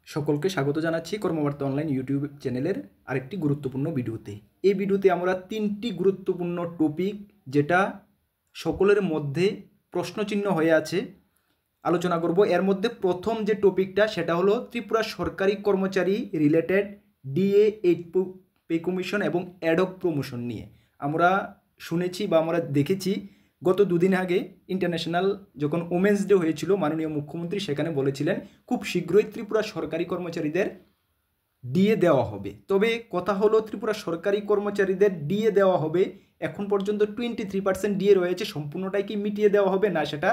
সকলকে স্বাগত জানাচ্ছি কর্মবার্তা অনলাইন ইউটিউব চ্যানেলের আরেকটি গুরুত্বপূর্ণ ভিডিওতে। এই ভিডিওতে আমরা তিনটি গুরুত্বপূর্ণ টপিক যেটা সকলের মধ্যে প্রশ্নচিহ্ন হয়ে আছে আলোচনা করব। এর মধ্যে প্রথম যে টপিকটা সেটা হলো ত্রিপুরা সরকারি কর্মচারী রিলেটেড ডিএ 8 পে কমিশন এবং অ্যাডহক প্রমোশন নিয়ে। আমরা শুনেছি বা আমরা দেখেছি গত দুদিন আগে ইন্টারন্যাশনাল যখন ওমেন্স ডে হয়েছিল, মাননীয় মুখ্যমন্ত্রী সেখানে বলেছিলেন খুব শীঘ্রই ত্রিপুরা সরকারি কর্মচারীদের ডিএ দেওয়া হবে। তবে কথা হলো ত্রিপুরা সরকারি কর্মচারীদের ডিএ দেওয়া হবে, এখন পর্যন্ত 23% ডিএ রয়েছে, সম্পূর্ণটাই কি মিটিয়ে দেওয়া হবে না সেটা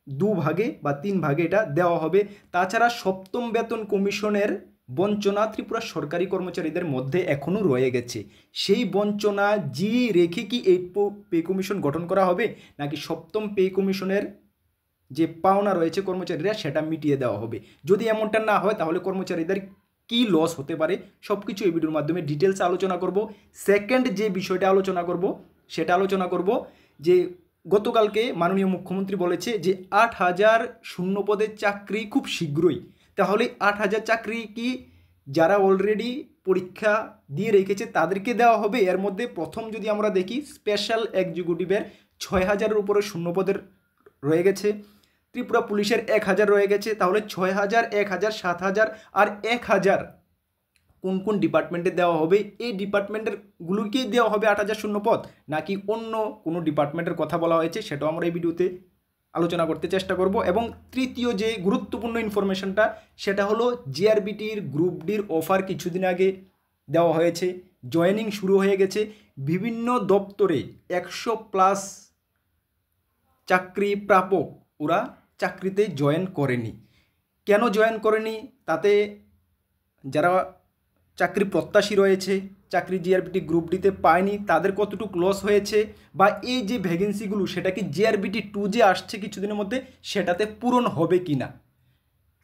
দুভাগে বা তিন ভাগে এটা দেওয়া হবে। তাছাড়া সপ্তম বেতন কমিশনের বঞ্চনা ত্রিপুরা সরকারি কর্মচারীদের মধ্যে এখনও রয়ে গেছে। সেই বঞ্চনা জিয়ে রেখে কি এই পে কমিশন গঠন করা হবে, নাকি সপ্তম পে কমিশনের যে পাওনা রয়েছে কর্মচারীরা সেটা মিটিয়ে দেওয়া হবে? যদি এমনটা না হয় তাহলে কর্মচারীদের কি লস হতে পারে সব কিছু এই ভিডিওর মাধ্যমে ডিটেলস আলোচনা করব। সেকেন্ড যে বিষয়টা আলোচনা করব সেটা আলোচনা করব যে গতকালকে মাননীয় মুখ্যমন্ত্রী বলেছে যে 8,000 শূন্য পদের চাকরি খুব শীঘ্রই। তাহলে 8,000 চাকরি কি যারা অলরেডি পরীক্ষা দিয়ে রেখেছে তাদেরকে দেওয়া হবে? এর মধ্যে প্রথম যদি আমরা দেখি স্পেশাল এক্সিকিউটিভের 6,000-এর উপরে শূন্য পদের রয়ে গেছে, ত্রিপুরা পুলিশের 1,000 রয়ে গেছে। তাহলে 6,000, 1,000, 7,000 আর 1,000 কোন কোন ডিপার্টমেন্টে দেওয়া হবে? এই ডিপার্টমেন্টেরগুলোকেই দেওয়া হবে 8,000 শূন্য পদ, নাকি অন্য কোনো ডিপার্টমেন্টের কথা বলা হয়েছে সেটাও আমরা এই ভিডিওতে আলোচনা করতে চেষ্টা করব। এবং তৃতীয় যে গুরুত্বপূর্ণ ইনফরমেশনটা সেটা হলো জিআরবিটির গ্রুপ ডির অফার কিছুদিন আগে দেওয়া হয়েছে, জয়েনিং শুরু হয়ে গেছে। বিভিন্ন দপ্তরে 100+ চাকরি প্রাপক ওরা চাকরিতে জয়েন করেনি। কেন জয়েন করেনি? তাতে যারা চাকরি প্রত্যাশী রয়েছে, চাকরি জিআরবিটি গ্রুপ ডিতে পায়নি, তাদের কতটুকু লস হয়েছে, বা এই যে ভ্যাকেন্সিগুলো সেটা কি জিআরবিটি 2 যে আসছে কিছুদিনের মধ্যে সেটাতে পূরণ হবে কি না।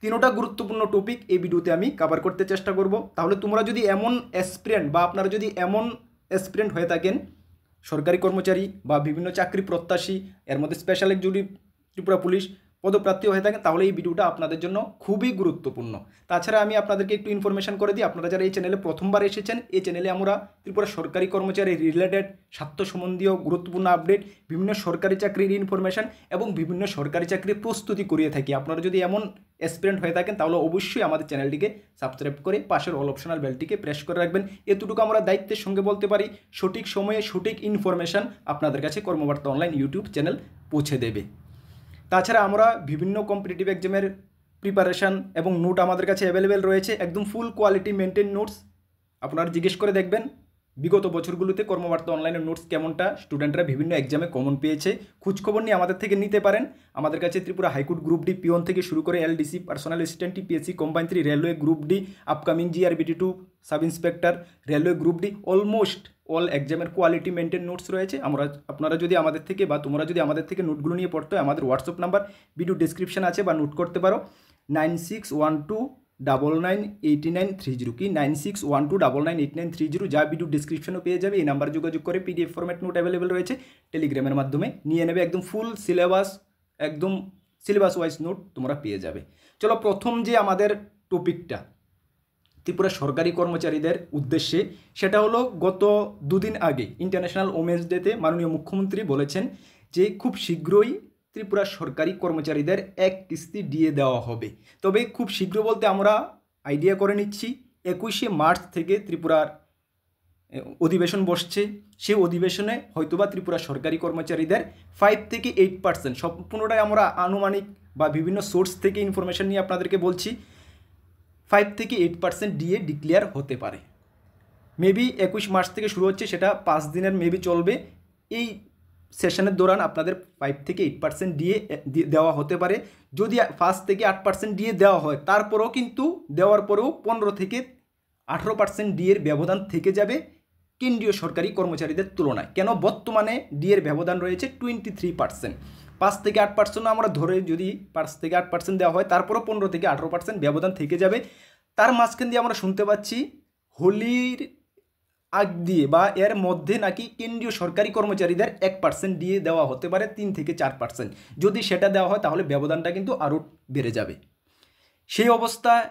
তিনোটা গুরুত্বপূর্ণ টপিক এই ভিডিওতে আমি কভার করতে চেষ্টা করব। তাহলে তোমরা যদি এমন অ্যাসপিরেন্ট বা আপনারা যদি এমন অ্যাসপিরেন্ট হয়ে থাকেন, সরকারি কর্মচারী বা বিভিন্ন চাকরি প্রত্যাশী, এর মধ্যে স্পেশাল এক্সিকিউটিভ ত্রিপুরা পুলিশ পদপ্রার্থী হয়ে থাকেন, তাহলে এই ভিডিওটা আপনাদের জন্য খুবই গুরুত্বপূর্ণ। তাছাড়া আমি আপনাদেরকে একটু ইনফরমেশন করে দিই, আপনারা যারা এই চ্যানেলে প্রথমবার এসেছেন, এই চ্যানেলে আমরা ত্রিপুরা সরকারি কর্মচারী রিলেটেড স্বাস্থ্য সম্বন্ধীয় গুরুত্বপূর্ণ আপডেট, বিভিন্ন সরকারি চাকরির ইনফরমেশন এবং বিভিন্ন সরকারি চাকরির প্রস্তুতি করিয়ে থাকি। আপনারা যদি এমন অ্যাসপিরেন্ট হয়ে থাকেন তাহলে অবশ্যই আমাদের চ্যানেলটিকে সাবস্ক্রাইব করে পাশের অল অপশনাল বেলটিকে প্রেস করে রাখবেন। এতটুকু আমরা দায়িত্বের সঙ্গে বলতে পারি, সঠিক সময়ে সঠিক ইনফরমেশন আপনাদের কাছে কর্মবার্তা অনলাইন ইউটিউব চ্যানেল পৌঁছে দেবে। তাছাড়া আমরা বিভিন্ন কম্পিটিটিভ এক্সামের প্রিপারেশান এবং নোট আমাদের কাছে অ্যাভেলেবেল রয়েছে, একদম ফুল কোয়ালিটি মেনটেন নোটস। আপনারা জিজ্ঞেস করে দেখবেন বিগত বছরগুলোতে কর্মবার্তা অনলাইনের নোটস কেমনটা স্টুডেন্টরা বিভিন্ন এক্সামে কমন পেয়েছে। খোঁজখবর নিয়ে আমাদের থেকে নিতে পারেন। আমাদের কাছে Tripura high court group D peon থেকে শুরু করে LDC, personal assistant, TPSC combine 3, railway group D, upcoming GRBT 2, sub inspector, railway group D, almost all এক্সামের কোয়ালিটি মেনটেন নোটস রয়েছে। আপনারা যদি আমাদের থেকে বা তোমরা যদি আমাদের থেকে নোটগুলো নিয়ে পড়তে হয়, আমাদের হোয়াটসঅ্যাপ নাম্বার ভিডিও ডিসক্রিপশন আছে, বা নোট করতে পারো 9612998930 কি 9612998930, যা ভিডিও ডিসক্রিপশনও পেয়ে যাবে। এই নাম্বার যোগাযোগ করে পিডিএফ ফরম্যাট নোট অ্যাভেলেবেল রয়েছে, টেলিগ্রামের মাধ্যমে নিয়ে নেবে। একদম ফুল সিলেবাস, একদম সিলেবাস ওয়াইজ নোট তোমরা পেয়ে যাবে। চলো প্রথম যে আমাদের টপিকটা ত্রিপুরা সরকারি কর্মচারীদের উদ্দেশ্যে, সেটা হলো গত দুদিন আগে ইন্টারন্যাশনাল ওমেন্স ডেতে মাননীয় মুখ্যমন্ত্রী বলেছেন যে খুব শীঘ্রই ত্রিপুরা সরকারি কর্মচারীদের এক কিস্তি দিয়ে দেওয়া হবে। তবে খুব শীঘ্র বলতে আমরা আইডিয়া করে নিচ্ছি 21শে মার্চ থেকে ত্রিপুরার অধিবেশন বসছে। সেই অধিবেশনে হয়তোবা ত্রিপুরা সরকারি কর্মচারীদের 5 থেকে 8%, সম্পূর্ণটাই আমরা আনুমানিক বা বিভিন্ন সোর্স থেকে ইনফরমেশন নিয়ে আপনাদেরকে বলছি, 5 থেকে 8% ডিএ ডিক্লেয়ার হতে পারে। মেবি 21 মার্চ থেকে শুরু হচ্ছে, সেটা 5 দিনের মেবি চলবে। এই সেশনের দৌরান আপনাদের 5 থেকে 8% ডিএ দেওয়া হতে পারে। যদি 5 থেকে 8% ডিএ দেওয়া হয়, তারপরেও কিন্তু দেওয়ার পরেও 15 থেকে 18% ডিএর ব্যবধান থেকে যাবে কেন্দ্রীয় সরকারি কর্মচারীদের তুলনায়। কেন? বর্তমানে ডিএর ব্যবধান রয়েছে 23%। 5 থেকে 8% আমরা ধরে যদি 5 থেকে 8% দেওয়া হয়, তারপরও 15 থেকে 18% ব্যবধান থেকে যাবে। তার মাঝখান দিয়ে আমরা শুনতে পাচ্ছি হোলির আগ দিয়ে বা এর মধ্যে নাকি কেন্দ্রীয় সরকারি কর্মচারীদের 1% দিয়ে দেওয়া হতে পারে, 3 থেকে 4%। যদি সেটা দেওয়া হয় তাহলে ব্যবধানটা কিন্তু আরও বেড়ে যাবে। সেই অবস্থায়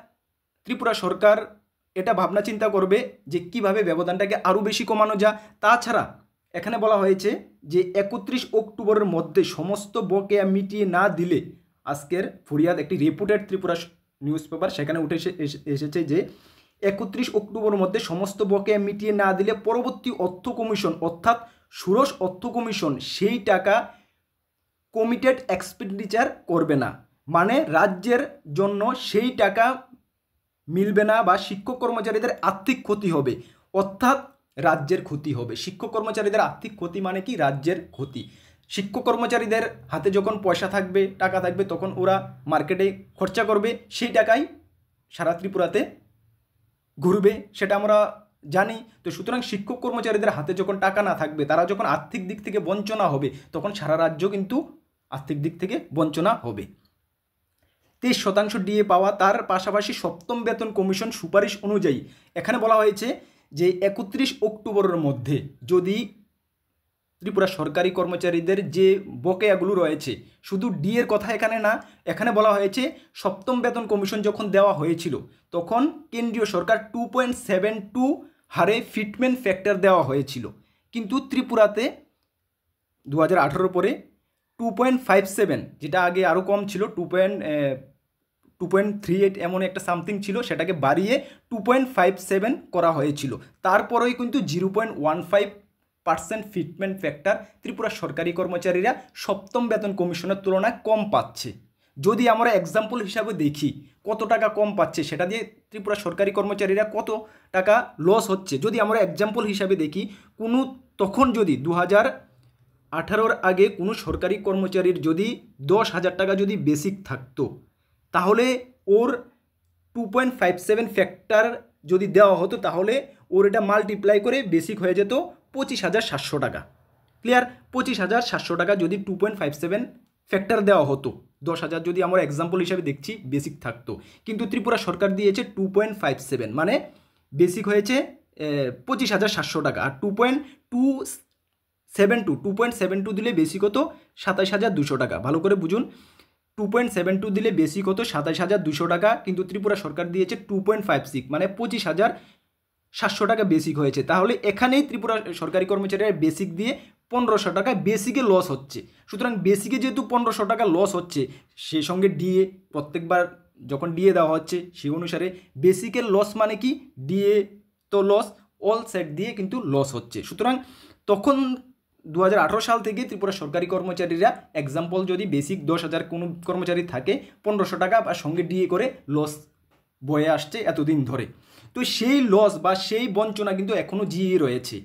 ত্রিপুরা সরকার এটা ভাবনা চিন্তা করবে যে কিভাবে ব্যবধানটাকে আরও বেশি কমানো যায়। তাছাড়া এখানে বলা হয়েছে যে 31 অক্টোবরের মধ্যে সমস্ত বকেয়া মিটিয়ে না দিলে, আজকের ফুরিয়াদ একটি রেপুটেড ত্রিপুরা নিউজ পেপার, সেখানে উঠে এসেছে যে 31 অক্টোবরের মধ্যে সমস্ত বকেয়া মিটিয়ে না দিলে পরবর্তী অর্থ কমিশন অর্থাৎ ষোড়শ অর্থ কমিশন সেই টাকা কমিটেড এক্সপেন্ডিচার করবে না, মানে রাজ্যের জন্য সেই টাকা মিলবে না বা শিক্ষক কর্মচারীদের আর্থিক ক্ষতি হবে, অর্থাৎ রাজ্যের ক্ষতি হবে। শিক্ষক কর্মচারীদের আর্থিক ক্ষতি মানে কি? রাজ্যের ক্ষতি। শিক্ষক কর্মচারীদের হাতে যখন পয়সা থাকবে, টাকা থাকবে, তখন ওরা মার্কেটে খরচা করবে, সেই টাকাই সারা ত্রিপুরাতে ঘুরবে, সেটা আমরা জানি। তো সুতরাং শিক্ষক কর্মচারীদের হাতে যখন টাকা না থাকবে, তারা যখন আর্থিক দিক থেকে বঞ্চনা হবে, তখন সারা রাজ্য কিন্তু আর্থিক দিক থেকে বঞ্চনা হবে। 23% ডিএ পাওয়া, তার পাশাপাশি সপ্তম বেতন কমিশন সুপারিশ অনুযায়ী এখানে বলা হয়েছে যে 31 অক্টোবরের মধ্যে যদি ত্রিপুরা সরকারি কর্মচারীদের যে বকেয়াগুলো রয়েছে, শুধু ডিএর কথা এখানে না, এখানে বলা হয়েছে সপ্তম বেতন কমিশন যখন দেওয়া হয়েছিল তখন কেন্দ্রীয় সরকার 2.72 হারে ফিটমেন্ট ফ্যাক্টর দেওয়া হয়েছিল, কিন্তু ত্রিপুরাতে 2018 পরে 2.57, যেটা আগে আরও কম ছিল, 2.38 এমন একটা সামথিং ছিল, সেটাকে বাড়িয়ে 2.57 করা হয়েছিল। তারপরেই কিন্তু 0.15% ফিটমেন্ট ফ্যাক্টর ত্রিপুরা সরকারি কর্মচারীরা সপ্তম বেতন কমিশনের তুলনায় কম পাচ্ছে। যদি আমরা এক্সাম্পল হিসাবে দেখি কত টাকা কম পাচ্ছে, সেটা দিয়ে ত্রিপুরা সরকারি কর্মচারীরা কত টাকা লস হচ্ছে, যদি আমরা এক্সাম্পল হিসাবে দেখি, তখন যদি 2018 আগে কোনো সরকারি কর্মচারীর যদি 10,000 টাকা যদি বেসিক থাকতো, তাহলে ওর 2.57 ফ্যাক্টর যদি দেওয়া হতো, তাহলে ওর এটা মাল্টিপ্লাই করে বেসিক হয়ে যেত 25,700 টাকা। ক্লিয়ার? 25,700 টাকা যদি 2.57 ফ্যাক্টর দেওয়া হতো, 10,000 যদি আমরা এক্সাম্পল হিসাবে দেখছি বেসিক থাকতো, কিন্তু ত্রিপুরা সরকার দিয়েছে 2.57, মানে বেসিক হয়েছে 25,700 টাকা, আর 2.72 দিলে বেসিক হতো 27,200 টাকা। ভালো করে বুঝুন, 2.72 দিলে বেসিক হতো 27,200 টাকা, কিন্তু ত্রিপুরা সরকার দিয়েছে 2.56, মানে 25,700 টাকা বেসিক হয়েছে। তাহলে এখানেই ত্রিপুরা সরকারি কর্মচারীরা বেসিক দিয়ে 1,500 টাকা বেসিকে লস হচ্ছে। সুতরাং বেসিকে যেহেতু 1,500 টাকা লস হচ্ছে, সেই সঙ্গে ডিএ প্রত্যেকবার যখন ডিএ দেওয়া হচ্ছে, সেই অনুসারে বেসিকের লস মানে কি? ডিএ তো লস, অল সেট দিয়ে কিন্তু লস হচ্ছে। সুতরাং তখন 2018 সাল থেকে ত্রিপুরা সরকারি কর্মচারীরা এক্সাম্পল যদি বেসিক 10,000 কোনো কর্মচারী থাকে, 1,500 টাকা বা সঙ্গে ডিএ করে লস বয়ে আসছে এতদিন ধরে। তো সেই লস বা সেই বঞ্চনা কিন্তু এখনও জিয়ে রয়েছে,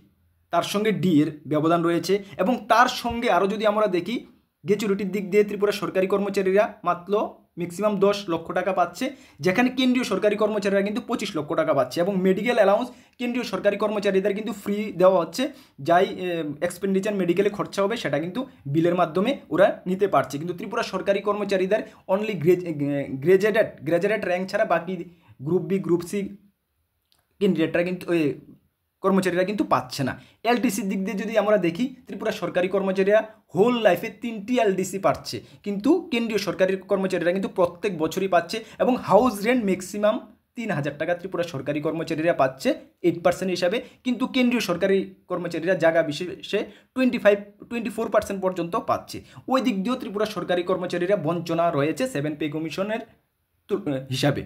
তার সঙ্গে ডিএর ব্যবধান রয়েছে। এবং তার সঙ্গে আরও যদি আমরা দেখি, গ্র্যাচুইটির দিক দিয়ে ত্রিপুরা সরকারি কর্মচারীরা মাত্র ম্যাক্সিমাম 10 লক্ষ টাকা পাচ্ছে, যেখানে কেন্দ্রীয় সরকারি কর্মচারীরা কিন্তু 25 লক্ষ টাকা পাচ্ছে। এবং মেডিকেল অ্যালাউন্স কেন্দ্রীয় সরকারি কর্মচারীদের কিন্তু ফ্রি দেওয়া হচ্ছে, যাই এক্সপেন্ডিচার মেডিকেলে খরচা হবে সেটা কিন্তু বিলের মাধ্যমে ওরা নিতে পারছে। কিন্তু ত্রিপুরা সরকারি কর্মচারীদের অনলি গ্র্যাজুয়েট র্যাঙ্ক ছাড়া বাকি গ্রুপ বি, গ্রুপ সি ক্যান্ডিডেটরা কিন্তু কর্মচারীরা কিন্তু পাচ্ছে না। এলডিসির দিক দিয়ে যদি আমরা দেখি, ত্রিপুরা সরকারি কর্মচারীরা হোল লাইফে 3টি এলডিসি পাচ্ছে, কিন্তু কেন্দ্রীয় সরকারি কর্মচারীরা কিন্তু প্রত্যেক বছরই পাচ্ছে। এবং হাউস রেন্ট ম্যাক্সিমাম 3,000 টাকা ত্রিপুরা সরকারি কর্মচারীরা পাচ্ছে 8% হিসাবে, কিন্তু কেন্দ্রীয় সরকারি কর্মচারীরা জায়গা বিশেষে 24% পর্যন্ত পাচ্ছে। ওই দিক দিয়েও ত্রিপুরা সরকারি কর্মচারীরা বঞ্চনা রয়েছে 7 পে কমিশনের হিসাবে।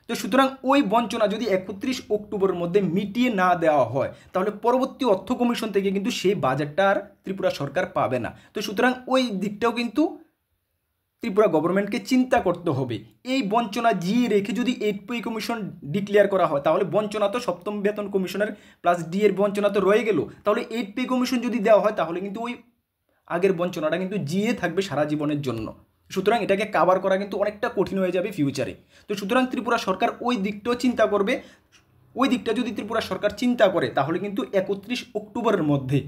তো সুতরাং ওই বঞ্চনা যদি 31 অক্টোবরের মধ্যে মিটিয়ে না দেওয়া হয়, তাহলে পরবর্তী অর্থ কমিশন থেকে কিন্তু সেই বাজেটটা আর ত্রিপুরা সরকার পাবে না। তো সুতরাং ওই দিকটাও কিন্তু ত্রিপুরা গভর্নমেন্টকে চিন্তা করতে হবে। এই বঞ্চনা জিয়ে রেখে যদি 8 পে কমিশন ডিক্লেয়ার করা হয়, তাহলে বঞ্চনা তো সপ্তম বেতন কমিশনের প্লাস ডি এর বঞ্চনা তো রয়ে গেল, তাহলে 8 পে কমিশন যদি দেওয়া হয়, তাহলে কিন্তু ওই আগের বঞ্চনাটা কিন্তু জিয়ে থাকবে সারা জীবনের জন্য। সুতরাং এটাকে কাভার করা কিন্তু অনেকটা কঠিন হয়ে যাবে ফিউচারে। তো সুতরাং ত্রিপুরা সরকার ওই দিকটাও চিন্তা করবে। ওই দিকটা যদি ত্রিপুরা সরকার চিন্তা করে, তাহলে কিন্তু 31 অক্টোবরের মধ্যে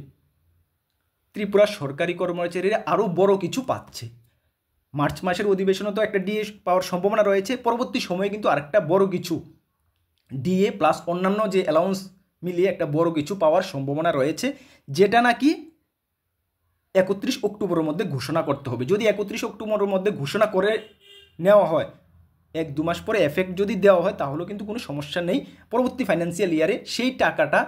ত্রিপুরা সরকারি কর্মচারীরা আরও বড় কিছু পাচ্ছে। মার্চ মাসের অধিবেশনে তো একটা ডিএ পাওয়ার সম্ভাবনা রয়েছে, পরবর্তী সময়ে কিন্তু আরেকটা বড় কিছু ডিএ প্লাস অন্যান্য যে অ্যালাউন্স মিলিয়ে একটা বড় কিছু পাওয়ার সম্ভাবনা রয়েছে, যেটা নাকি 31 অক্টোবরের মধ্যে ঘোষণা করতে হবে। যদি 31 অক্টোবরের মধ্যে ঘোষণা করে নেওয়া হয়, 1-2 মাস পরে এফেক্ট যদি দেওয়া হয় তাহলেও কিন্তু কোনো সমস্যা নেই। পরবর্তী ফাইন্যান্সিয়াল ইয়ারে সেই টাকাটা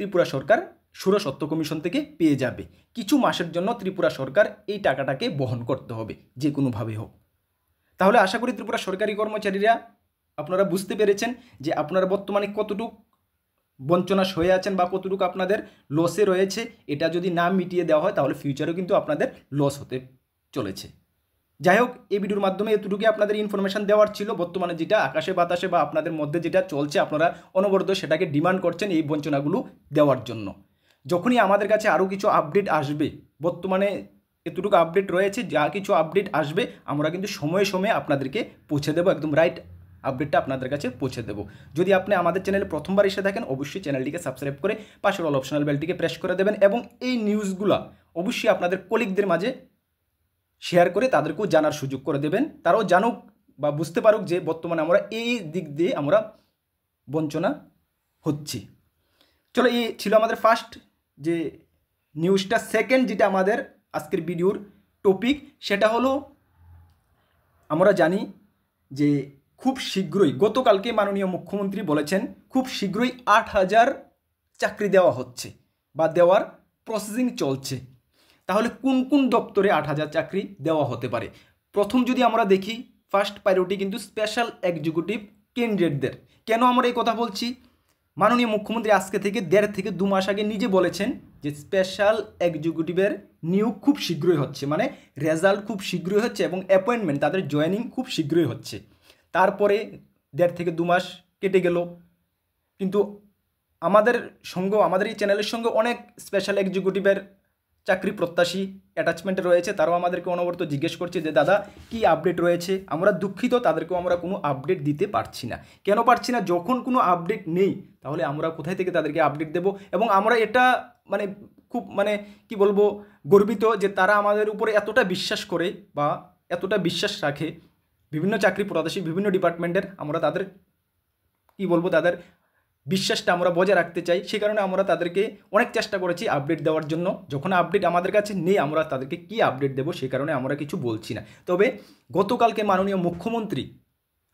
ত্রিপুরা সরকার সুরসত্ব কমিশন থেকে পেয়ে যাবে। কিছু মাসের জন্য ত্রিপুরা সরকার এই টাকাটাকে বহন করতে হবে, যে কোনোভাবে হোক। তাহলে আশা করি ত্রিপুরা সরকারি কর্মচারীরা আপনারা বুঝতে পেরেছেন যে আপনারা বর্তমানে কতটুকু বঞ্চনাস হয়ে আছেন বা কতটুকু আপনাদের লসে রয়েছে। এটা যদি না মিটিয়ে দেওয়া হয় তাহলে ফিউচারেও কিন্তু আপনাদের লস হতে চলেছে। যাই হোক, এই ভিডিওর মাধ্যমে এতটুকুই আপনাদের ইনফরমেশন দেওয়ার ছিল। বর্তমানে যেটা আকাশে বাতাসে বা আপনাদের মধ্যে যেটা চলছে, আপনারা অনবরত সেটাকে ডিমান্ড করছেন এই বঞ্চনাগুলো দেওয়ার জন্য। যখনই আমাদের কাছে আরও কিছু আপডেট আসবে, বর্তমানে এতটুকু আপডেট রয়েছে, যা কিছু আপডেট আসবে আমরা কিন্তু সময়ে সময়ে আপনাদেরকে পৌঁছে দেবো, একদম রাইট আপডেটটা আপনাদের কাছে পৌঁছে দেবো। যদি আপনি আমাদের চ্যানেলে প্রথমবার এসে থাকেন, অবশ্যই চ্যানেলটিকে সাবস্ক্রাইব করে পাশের অল অপশনাল বেলটিকে প্রেস করে দেবেন এবং এই নিউজগুলো অবশ্যই আপনাদের কলিগদের মাঝে শেয়ার করে তাদেরকেও জানার সুযোগ করে দেবেন। তারাও জানুক বা বুঝতে পারুক যে বর্তমানে আমরা এই দিক দিয়ে আমরা বঞ্চনা হচ্ছি। চলো, এই ছিল আমাদের ফার্স্ট যে নিউজটা। সেকেন্ড যেটা আমাদের আজকের ভিডিওর টপিক, সেটা হলো আমরা জানি যে খুব শীঘ্রই, গতকালকে মাননীয় মুখ্যমন্ত্রী বলেছেন খুব শীঘ্রই 8,000 চাকরি দেওয়া হচ্ছে বা দেওয়ার প্রসেসিং চলছে। তাহলে কোন কোন দপ্তরে 8,000 চাকরি দেওয়া হতে পারে? প্রথম যদি আমরা দেখি, ফার্স্ট প্রায়োরিটি কিন্তু স্পেশাল এক্সিকিউটিভ ক্যান্ডিডেটদের। কেন আমরা এই কথা বলছি? মাননীয় মুখ্যমন্ত্রী আজকে থেকে 1.5 থেকে 2 মাস আগে নিজে বলেছেন যে স্পেশাল এক্সিকিউটিভের নিয়োগ খুব শীঘ্রই হচ্ছে, মানে রেজাল্ট খুব শীঘ্রই হচ্ছে এবং অ্যাপয়েন্টমেন্ট, তাদের জয়েনিং খুব শীঘ্রই হচ্ছে। তারপরে 1.5 থেকে 2 মাস কেটে গেল, কিন্তু আমাদের এই চ্যানেলের সঙ্গে অনেক স্পেশাল এক্সিকিউটিভের চাকরি প্রত্যাশী অ্যাটাচমেন্টে রয়েছে। তারাও আমাদেরকে অনবরত জিজ্ঞেস করছে যে দাদা কি আপডেট রয়েছে। আমরা দুঃখিত, তাদেরকেও আমরা কোনো আপডেট দিতে পারছি না। কেন পারছি না? যখন কোনো আপডেট নেই তাহলে আমরা কোথায় থেকে তাদেরকে আপডেট দেব? এবং আমরা এটা খুব কি বলবো, গর্বিত যে তারা আমাদের উপরে এতটা বিশ্বাস করে বা এতটা বিশ্বাস রাখে। বিভিন্ন চাকরি প্রত্যাশী বিভিন্ন ডিপার্টমেন্টের আমরা তাদের তাদের বিশ্বাসটা আমরা বজায় রাখতে চাই। সে কারণে আমরা তাদেরকে অনেক চেষ্টা করেছি আপডেট দেওয়ার জন্য। যখন আপডেট আমাদের কাছে নেই আমরা তাদেরকে কি আপডেট দেবো, সে কারণে আমরা কিছু বলছি না। তবে গতকালকে মাননীয় মুখ্যমন্ত্রী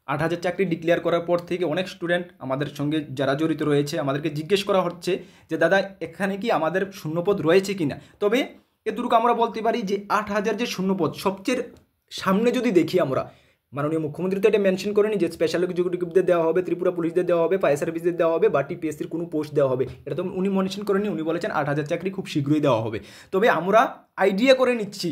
8,000 চাকরি ডিক্লেয়ার করার পর থেকে অনেক স্টুডেন্ট আমাদের সঙ্গে যারা জড়িত রয়েছে আমাদেরকে জিজ্ঞেস করা হচ্ছে যে দাদা এখানে কি আমাদের শূন্যপদ রয়েছে কি না। তবে এতটুকু আমরা বলতে পারি যে 8,000 যে শূন্যপদ, সবচেয়ে সামনে যদি দেখি আমরা, মাননীয় মুখ্যমন্ত্রী তো এটা মেনশন করেনি যে স্পেশাল এক্সিকিউটিভদের দেওয়া হবে, ত্রিপুরা পুলিশদের দেওয়া হবে, ফায়ার সার্ভিসদের দেওয়া হবে বা টিপিএসসির কোনো পোস্ট দেওয়া হবে। এটা তো উনি মেনশন করেনি। উনি বলেছেন 8,000 চাকরি খুব শীঘ্রই দেওয়া হবে। তবে আমরা আইডিয়া করে নিচ্ছি,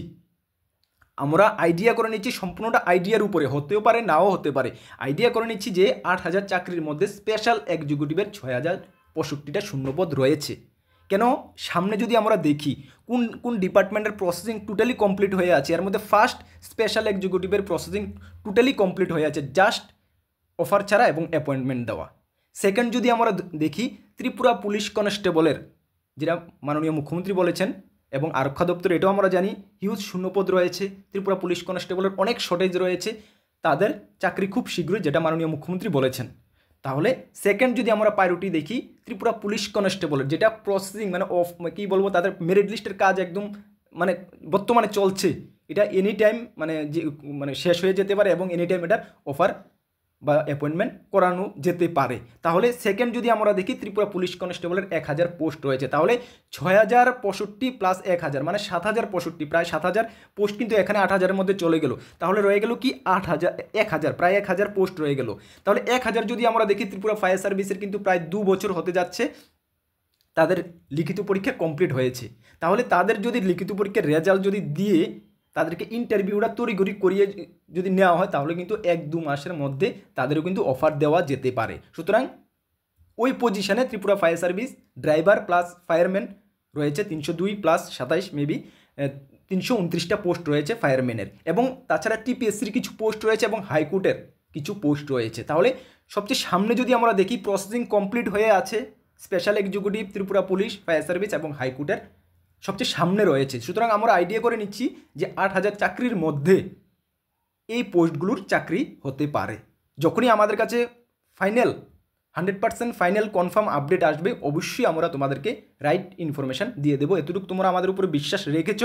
সম্পূর্ণটা আইডিয়ার উপরে, হতেও পারে নাও হতে পারে। আইডিয়া করে নিচ্ছি যে 8,000 চাকরির মধ্যে স্পেশাল এক্সিকিউটিভের 6,065টা শূন্যপদ রয়েছে। কেন? সামনে যদি আমরা দেখি কোন কোন ডিপার্টমেন্টের প্রসেসিং টোটালি কমপ্লিট হয়ে আছে, এর মধ্যে ফার্স্ট স্পেশাল এক্সিকিউটিভের প্রসেসিং টোটালি কমপ্লিট হয়ে আছে, জাস্ট অফার ছাড়া এবং অ্যাপয়েন্টমেন্ট দেওয়া। সেকেন্ড যদি আমরা দেখি, ত্রিপুরা পুলিশ কনস্টেবলের, যেটা মাননীয় মুখ্যমন্ত্রী বলেছেন এবং আরক্ষা দপ্তর এটাও আমরা জানি হিউজ শূন্যপদ রয়েছে। ত্রিপুরা পুলিশ কনস্টেবলের অনেক শর্টেজ রয়েছে, তাদের চাকরি খুব শীঘ্রই, যেটা মাননীয় মুখ্যমন্ত্রী বলেছেন। তাহলে সেকেন্ড যদি আমরা প্রায়োরিটি দেখি, ত্রিপুরা পুলিশ কনস্টেবলের যেটা প্রসেসিং তাদের মেরিট লিস্টের কাজ একদম বর্তমানে চলছে। এটা এনি টাইম শেষ হয়ে যেতে পারে এবং এনি টাইম এটার অফার বা অ্যাপয়েন্টমেন্ট করানো যেতে পারে। তাহলে সেকেন্ড যদি আমরা দেখি, ত্রিপুরা পুলিশ কনস্টেবলের 1,000 পোস্ট রয়েছে। তাহলে 6,065 প্লাস 1,000 মানে 7,065, প্রায় 7,000 পোস্ট কিন্তু এখানে 8,000-এর মধ্যে চলে গেল। তাহলে রয়ে গেল কি 1,000, প্রায় 1,000 পোস্ট রয়ে গেল। তাহলে 1,000 যদি আমরা দেখি, ত্রিপুরা ফায়ার সার্ভিসের কিন্তু প্রায় 2 বছর হতে যাচ্ছে তাদের লিখিত পরীক্ষা কমপ্লিট হয়েছে। তাহলে তাদের যদি লিখিত পরীক্ষার রেজাল্ট যদি দিয়ে তাদেরকে ইন্টারভিউটা তড়িঘড়ি করিয়ে যদি নেওয়া হয় তাহলে কিন্তু 1-2 মাসের মধ্যে তাদেরও কিন্তু অফার দেওয়া যেতে পারে। সুতরাং ওই পজিশনে Tripura fire service driver plus fireman রয়েছে 302 প্লাস 27 মেবি 329টা পোস্ট রয়েছে ফায়ারম্যানের, এবং তাছাড়া টিপিএসসির কিছু পোস্ট রয়েছে এবং হাইকোর্টের কিছু পোস্ট রয়েছে। তাহলে সবচেয়ে সামনে যদি আমরা দেখি, প্রসেসিং কমপ্লিট হয়ে আছে special executive, Tripura police, fire service এবং হাইকোর্টের সবচেয়ে সামনে রয়েছে। সুতরাং আমরা আইডিয়া করে নিচ্ছি যে 8,000 চাকরির মধ্যে এই পোস্টগুলোর চাকরি হতে পারে। যখনই আমাদের কাছে 100% ফাইনাল কনফার্ম আপডেট আসবে, অবশ্যই আমরা তোমাদেরকে রাইট ইনফরমেশান দিয়ে দেবো। এতটুকু তোমরা আমাদের উপরে বিশ্বাস রেখেছ,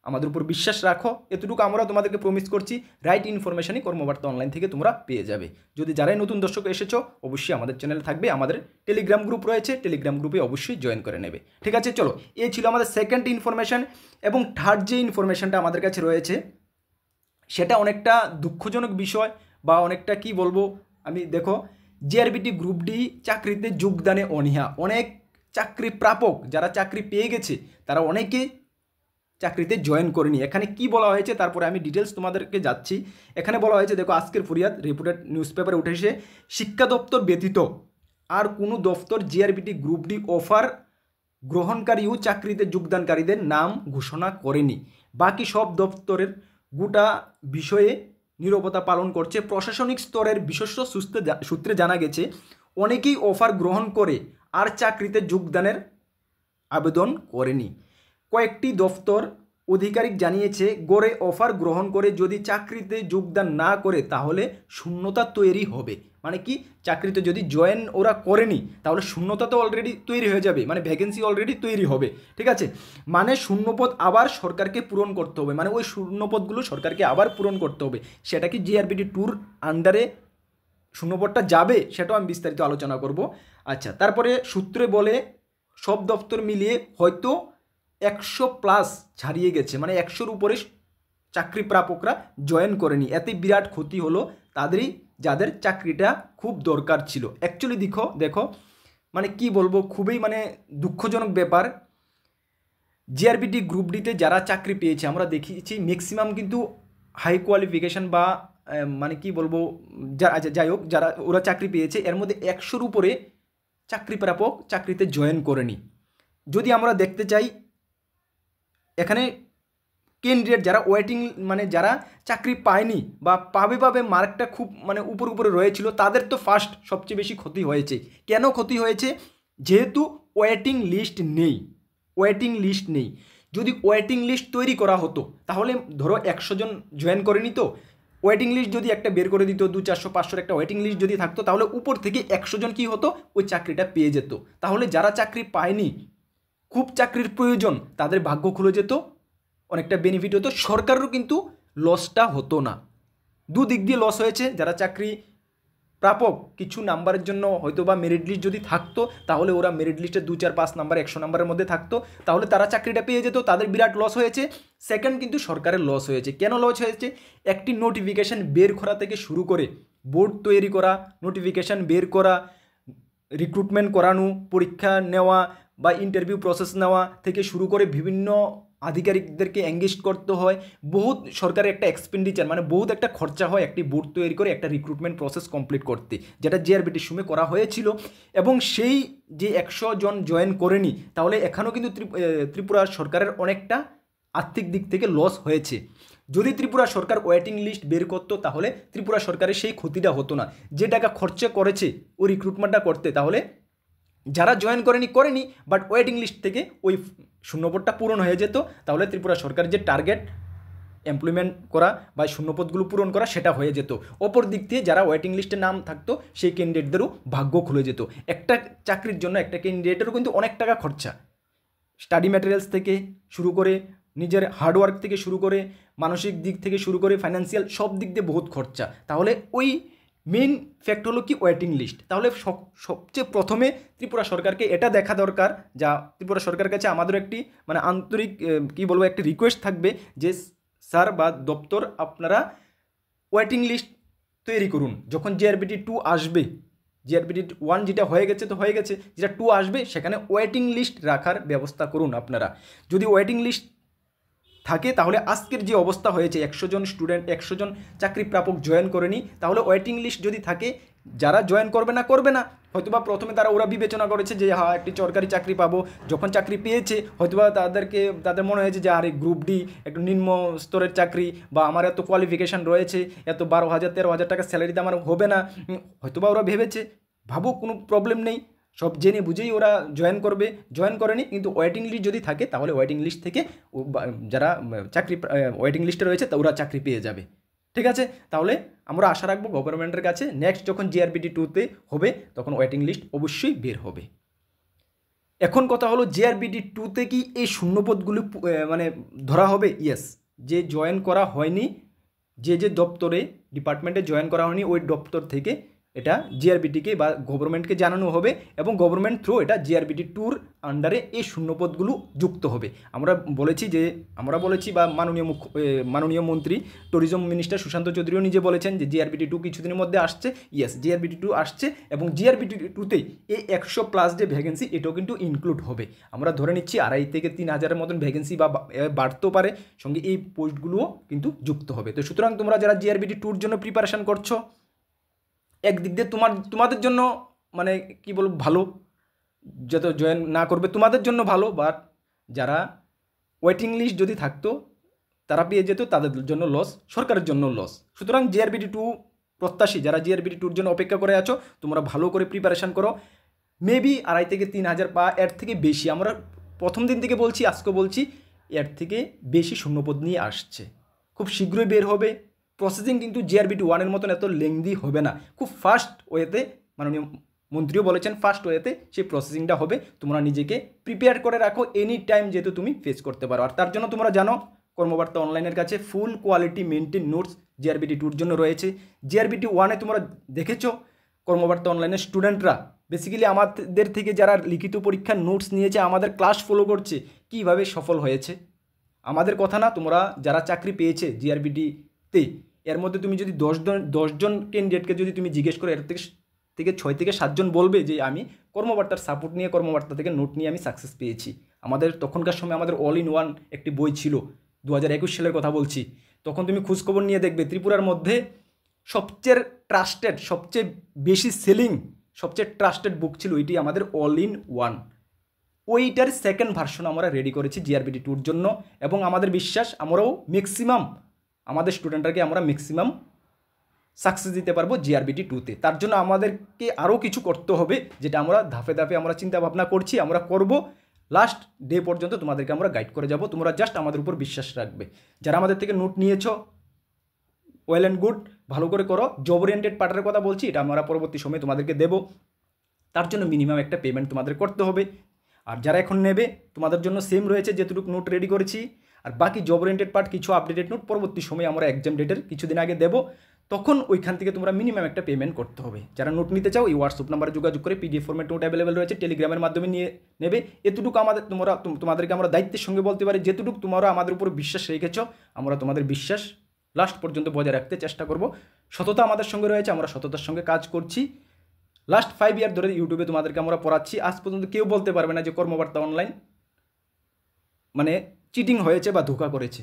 আমাদের উপর বিশ্বাস রাখো, এতটুকু আমরা তোমাদেরকে প্রমিস করছি। রাইট ইনফরমেশনই কর্মবার্তা অনলাইন থেকে তোমরা পেয়ে যাবে। যদি যারাই নতুন দর্শক এসেছো অবশ্যই আমাদের চ্যানেলে থাকবে, আমাদের টেলিগ্রাম গ্রুপ রয়েছে, টেলিগ্রাম গ্রুপে অবশ্যই জয়েন করে নেবে। ঠিক আছে, চলো, এই ছিল আমাদের সেকেন্ড ইনফরমেশন। এবং থার্ড যে ইনফরমেশনটা আমাদের কাছে রয়েছে সেটা অনেকটা দুঃখজনক বিষয়, বা অনেকটা কি বলবো আমি, দেখো জিআরবিটি গ্রুপ ডি চাকরিতে যোগদানে অনীহা। অনেক চাকরি প্রাপক যারা চাকরি পেয়ে গেছে তারা অনেকে চাকরিতে জয়েন করেনি। এখানে কি বলা হয়েছে তারপরে আমি ডিটেলস তোমাদেরকে যাচ্ছি। এখানে বলা হয়েছে, দেখো আজকের ফুরিয়াদ রিপোর্টেড নিউজ পেপারে উঠেছে, শিক্ষা দপ্তর ব্যতীত আর কোনো দপ্তর জিআরবিটি গ্রুপ ডি অফার গ্রহণকারী ও চাকরিতে যোগদানকারীদের নাম ঘোষণা করেনি। বাকি সব দপ্তরের গোটা বিষয়ে নীরবতা পালন করছে। প্রশাসনিক স্তরের বিশ্বস্ত সূত্রে জানা গেছে অনেকেই অফার গ্রহণ করে আর চাকরিতে যোগদানের আবেদন করেনি। কয়েকটি দপ্তর আধিকারিক জানিয়েছে গড়ে অফার গ্রহণ করে যদি চাকরিতে যোগদান না করে তাহলে শূন্যতা তৈরি হবে। মানে কি, চাকরিতে যদি জয়েন ওরা করেনি তাহলে শূন্যতা তো অলরেডি তৈরি হয়ে যাবে, মানে ভ্যাকেন্সি অলরেডি তৈরি হবে। ঠিক আছে, মানে শূন্যপদ আবার সরকারকে পূরণ করতে হবে, মানে ওই শূন্যপদগুলো সরকারকে আবার পূরণ করতে হবে। সেটা কি জিআরবিটি টুর আন্ডারে শূন্যপদটা যাবে সেটাও আমি বিস্তারিত আলোচনা করব। আচ্ছা, তারপরে সূত্রে বলে সব দপ্তর মিলিয়ে হয়তো 100+ ছাড়িয়ে গেছে, মানে 100-র উপরে চাকরি প্রাপকরা জয়েন করেনি। এতে বিরাট ক্ষতি হলো তাদেরই, যাদের চাকরিটা খুব দরকার ছিল। অ্যাকচুয়ালি দেখো মানে কি বলবো, খুবই মানে দুঃখজনক ব্যাপার। জিআরবিটি গ্রুপ ডিতে যারা চাকরি পেয়েছে আমরা দেখিয়েছি ম্যাক্সিমাম কিন্তু হাই কোয়ালিফিকেশন বা মানে কি বলবো, যাই হোক যারা ওরা চাকরি পেয়েছে এর মধ্যে 100-র উপরে চাকরি প্রাপক চাকরিতে জয়েন করেনি। যদি আমরা দেখতে চাই এখানে ক্যান্ডিডেট যারা ওয়েটিং, মানে যারা চাকরি পায়নি বা পাবে মার্কটা খুব মানে উপরে রয়েছিল, তাদের তো ফার্স্ট সবচেয়ে বেশি ক্ষতি হয়েছে। কেন ক্ষতি হয়েছে? যেহেতু ওয়েটিং লিস্ট নেই। যদি ওয়েটিং লিস্ট তৈরি করা হতো তাহলে ধরো 100 জন জয়েন করেনি, তো ওয়েটিং লিস্ট যদি একটা বের করে দিত, 200-400-500 একটা ওয়েটিং লিস্ট যদি থাকতো তাহলে উপর থেকে 100 জন কী হতো, ওই চাকরিটা পেয়ে যেত। তাহলে যারা চাকরি পায়নি, খুব চাকরির প্রয়োজন, তাদের ভাগ্য খুলে যেত, অনেকটা বেনিফিট হতো, সরকারেরও কিন্তু লসটা হতো না। দুদিক দিয়ে লস হয়েছে। যারা চাকরি প্রাপক কিছু নাম্বারের জন্য হয়তো বা মেরিট লিস্ট যদি থাকতো তাহলে ওরা মেরিট লিস্টে 2, 4, 5 নাম্বার 100 নাম্বারের মধ্যে থাকতো, তাহলে তারা চাকরিটা পেয়ে যেত, তাদের বিরাট লস হয়েছে। সেকেন্ড কিন্তু সরকারের লস হয়েছে। কেন লস হয়েছে? একটি নোটিফিকেশান বের করা থেকে শুরু করে বোর্ড তৈরি করা, নোটিফিকেশান বের করা, রিক্রুটমেন্ট করানো, পরীক্ষা নেওয়া বা ইন্টারভিউ প্রসেস নেওয়া থেকে শুরু করে বিভিন্ন আধিকারিকদেরকে এঙ্গেজ করতে হয়, বহুত সরকারের একটা এক্সপেন্ডিচার, মানে বহুত একটা খরচা হয় একটি বোর্ড তৈরি করে একটা রিক্রুটমেন্ট প্রসেস কমপ্লিট করতে, যেটা জিআরবিটির সময় করা হয়েছিল। এবং সেই যে 100 জন জয়েন করেনি, তাহলে এখানেও কিন্তু ত্রিপুরা সরকারের অনেকটা আর্থিক দিক থেকে লস হয়েছে। যদি ত্রিপুরা সরকার ওয়েটিং লিস্ট বের করতো তাহলে ত্রিপুরা সরকারের সেই ক্ষতিটা হতো না। যে টাকা খরচা করেছে ওই রিক্রুটমেন্টটা করতে, তাহলে যারা জয়েন করেনি বাট ওয়েটিং লিস্ট থেকে ওই শূন্যপদটা পূরণ হয়ে যেত, তাহলে ত্রিপুরা সরকারের যে টার্গেট এমপ্লয়মেন্ট করা বা শূন্যপদগুলো পূরণ করা সেটা হয়ে যেত। অপর দিক দিয়ে যারা ওয়েটিং লিস্টে নাম থাকতো সেই ক্যান্ডিডেটদেরও ভাগ্য খুলে যেত। একটা চাকরির জন্য একটা ক্যান্ডিডেটেরও কিন্তু অনেক টাকা খরচা, স্টাডি ম্যাটেরিয়ালস থেকে শুরু করে নিজের হার্ডওয়ার্ক থেকে শুরু করে মানসিক দিক থেকে শুরু করে ফাইন্যান্সিয়াল সব দিক দিয়ে বহুত খরচা। তাহলে ওই মেইন ফ্যাক্ট হলো কি ওয়েটিং লিস্ট। তাহলে সবচেয়ে প্রথমে ত্রিপুরা সরকারকে এটা দেখা দরকার, যা ত্রিপুরা সরকারের কাছে আমাদের একটি মানে আন্তরিক কি বলবো একটি রিকোয়েস্ট থাকবে যে স্যার বা দপ্তর আপনারা ওয়েটিং লিস্ট তৈরি করুন। যখন জিআরবিটি 2 আসবে, জিআরবিটি 1 যেটা হয়ে গেছে তো হয়ে গেছে, যেটা 2 আসবে সেখানে ওয়েটিং লিস্ট রাখার ব্যবস্থা করুন আপনারা। যদি ওয়েটিং লিস্ট থাকে তাহলে আজকের যে অবস্থা হয়েছে 100 জন স্টুডেন্ট 100 জন চাকরি প্রাপক জয়েন করেনি, তাহলে ওয়েটিং লিস্ট যদি থাকে যারা জয়েন করবে না হয়তোবা প্রথমে ওরা বিবেচনা করেছে যে হ্যাঁ একটি সরকারি চাকরি পাবো, যখন চাকরি পেয়েছে হয়তোবা তাদের মনে হয়েছে যে আরে গ্রুপ ডি একটু নিম্ন স্তরের চাকরি, বা আমার এত কোয়ালিফিকেশান রয়েছে, এত 12,000 13,000 টাকা স্যালারিতে আমার হবে না, হয়তোবা ওরা ভেবেছে, ভাবুক, কোনো প্রবলেম নেই, সব জেনে বুঝেই ওরা জয়েন করেনি। কিন্তু ওয়েটিং লিস্ট যদি থাকে তাহলে ওয়েটিং লিস্ট থেকে যারা চাকরি ওয়েটিং লিস্টে রয়েছে তা ওরা চাকরি পেয়ে যাবে। ঠিক আছে, তাহলে আমরা আশা রাখবো গভর্নমেন্টের কাছে নেক্সট যখন জিআরবিটি 2তে হবে তখন ওয়েটিং লিস্ট অবশ্যই বের হবে। এখন কথা হলো জিআরবিটি 2তে কি এই শূন্যপদগুলি মানে ধরা হবে? ইয়েস, যে জয়েন করা হয়নি, যে দপ্তরে ডিপার্টমেন্টে জয়েন করা হয়নি ওই দপ্তর থেকে এটা জিআরবিটিকে বা গভর্নমেন্টকে জানানো হবে এবং গভর্নমেন্ট থ্রু এটা জিআরবিটি 2র আন্ডারে এই শূন্যপদগুলো যুক্ত হবে। আমরা বলেছি বা মাননীয় মন্ত্রী ট্যুরিজম মিনিস্টার সুশান্ত চৌধুরীও নিজে বলেছেন যে জিআরবিটি 2 কিছুদিনের মধ্যে আসছে। ইয়েস, জিআরবিটি 2 আসছে এবং জিআরবিটি 2তে এই 100+ যে ভ্যাকেন্সি এটাও কিন্তু ইনক্লুড হবে। আমরা ধরে নিচ্ছি 2,500 থেকে 3,000-এর মতন ভ্যাকেন্সি বা বাড়তেও পারে, সঙ্গে এই পোস্টগুলোও কিন্তু যুক্ত হবে। তো সুতরাং তোমরা যারা জিআরবিটি 2র জন্য প্রিপারেশন করছো, একদিক দিয়ে তোমাদের জন্য মানে কি বলবো ভালো, যত জয়েন না করবে তোমাদের জন্য ভালো, বাট যারা ওয়েটিং লিস্ট যদি থাকতো তারা পেয়ে যেত, তাদের জন্য লস, সরকারের জন্য লস। সুতরাং জিআরবিটি 2 প্রত্যাশী যারা জিআরবিটি 2র জন্য অপেক্ষা করে আছো, তোমরা ভালো করে প্রিপারেশান করো। মেবি 2,500 থেকে 3,000 বা এর থেকে বেশি, আমরা প্রথম দিন থেকে বলছি, আজকে বলছি, এর থেকে বেশি শূন্যপদ নিয়ে আসছে, খুব শীঘ্রই বের হবে। প্রসেসিং কিন্তু জিআরবিটি 1-এর মতন এত লেংদি হবে না, খুব ফাস্ট ওয়েতে, মাননীয় মন্ত্রীও বলেছেন ফাস্ট ওয়েতে সেই প্রসেসিংটা হবে। তোমরা নিজেকে প্রিপেয়ার করে রাখো, এনি টাইম যেহেতু তুমি ফেস করতে পারো। আর তার জন্য তোমরা জানো কর্মবার্তা অনলাইনের কাছে full quality maintain notes GRBT 2-র জন্য রয়েছে। জিআরবিটি 1-এ তোমরা দেখেছো কর্মবার্তা অনলাইনের স্টুডেন্টরা বেসিক্যালি আমাদের থেকে যারা লিখিত পরীক্ষার নোটস নিয়েছে, আমাদের ক্লাস ফলো করছে, কীভাবে সফল হয়েছে। আমাদের কথা না, তোমরা যারা চাকরি পেয়েছে জিআরবিটিতে, এর মধ্যে তুমি যদি 10 জন ক্যান্ডিডেটকে যদি তুমি জিজ্ঞেস করো, এর থেকে 6 থেকে 7 জন বলবে যে আমি কর্মবার্তার সাপোর্ট নিয়ে, কর্মবার্তা থেকে নোট নিয়ে আমি সাকসেস পেয়েছি। আমাদের তখনকার সময় আমাদের অল ইন ওয়ান একটি বই ছিল, 2021 সালের কথা বলছি। তখন তুমি খোঁজখবর নিয়ে দেখবে ত্রিপুরার মধ্যে সবচেয়ে ট্রাস্টেড, সবচেয়ে বেশি সেলিং, সবচেয়ে ট্রাস্টেড বুক ছিল এটি আমাদের অল ইন ওয়ান। ওইটার সেকেন্ড ভার্সন আমরা রেডি করেছি জিআরবিটি 2-র জন্য, এবং আমাদের বিশ্বাস আমরাও ম্যাক্সিমাম আমাদের স্টুডেন্টরাকে আমরা ম্যাক্সিমাম সাকসেস দিতে পারবো জিআরবিটি 2-তে। তার জন্য আমাদেরকে আরও কিছু করতে হবে, যেটা আমরা ধাপে ধাপে আমরা চিন্তা ভাবনা করছি, আমরা করব। লাস্ট ডে পর্যন্ত তোমাদেরকে আমরা গাইড করে যাব, তোমরা জাস্ট আমাদের উপর বিশ্বাস রাখবে। যারা আমাদের থেকে নোট নিয়েছো, ওয়েল অ্যান্ড গুড, ভালো করে করো। জব ওরিয়েন্টেড পার্টের কথা বলছি, এটা আমরা পরবর্তী সময়ে তোমাদেরকে দেবো। তার জন্য মিনিমাম একটা পেমেন্ট তোমাদের করতে হবে। আর যারা এখন নেবে, তোমাদের জন্য সেম রয়েছে, যেটুকু নোট রেডি করেছি। আর বাকি জব ওরিয়েন্টেড পার্ট, কিছু আপডেটেড নোট পরবর্তী সময়ে আমরা এক্সাম ডেটের কিছুদিন আগে দেবো, তখন ওইখান থেকে তোমরা মিনিমাম একটা পেমেন্ট করতে হবে। যারা নোট নিতে চাও, এই হোয়াটসঅ্যাপ নাম্বারে যোগাযোগ করে পিডিএফ ফরম্যাট নোট অ্যাভেলেবেল রয়েছে, টেলিগ্রামের মাধ্যমে নিয়ে নেবে। এতটুকু তোমাদেরকে আমরা দায়িত্বের সঙ্গে বলতে পারি, যেটুকু তোমরা আমাদের উপর বিশ্বাস রেখেছ, আমরা তোমাদের বিশ্বাস লাস্ট পর্যন্ত বজায় রাখতে চেষ্টা করব। সততা আমাদের সঙ্গে রয়েছে, আমরা সততার সঙ্গে কাজ করছি। লাস্ট 5 ইয়ার ধরে ইউটিউবে তোমাদেরকে আমরা পড়াচ্ছি, আজ পর্যন্ত কেউ বলতে পারবে না যে কর্মবার্তা অনলাইন মানে চিটিং হয়েছে বা ধোঁকা করেছে।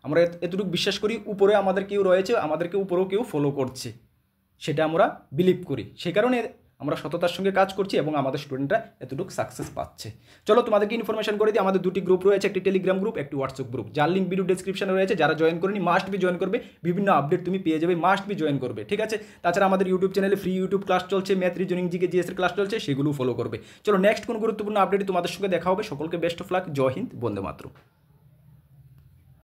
আমরা এতটুকু বিশ্বাস করি, উপরে আমাদের কেউ রয়েছে, আমাদেরকে উপরেও কেউ ফলো করছে, সেটা আমরা বিলিভ করি। সে কারণে আমরা সততার সঙ্গে কাজ করছি এবং আমাদের স্টুডেন্টরা এতটুকু সাকসেস পাচ্ছে। চলো তোমাদেরকে ইনফরমেশন করে দিই, আমাদের 2টি গ্রুপ রয়েছে, একটি টেলিগ্রাম গ্রুপ, একটি হোয়াটসঅ্যাপ গ্রুপ, যার লিঙ্ক ভিডিও ডেসক্রিপশনে রয়েছে। যারা জয়েন করেনি মাস্ট বি জয়েন করবে, বিভিন্ন আপডেট তুমি পেয়ে যাবে, মাস্ট বি জয়েন করবে, ঠিক আছে। তাছাড়া আমাদের ইউটিউব চ্যানেলে ফ্রি ইউটিউব ক্লাস চলছে, ম্যাথ, রিজনিং, জিকে, জিএস এর ক্লাস চলছে, সেগুলো ফলো করবে। চলো নেক্সট কোন গুরুত্বপূর্ণ আপডেটে তোমাদের সঙ্গে দেখা হবে। সকলকে বেস্ট অফ লাক, জয় হিন্দ, বন্দে মাতরম।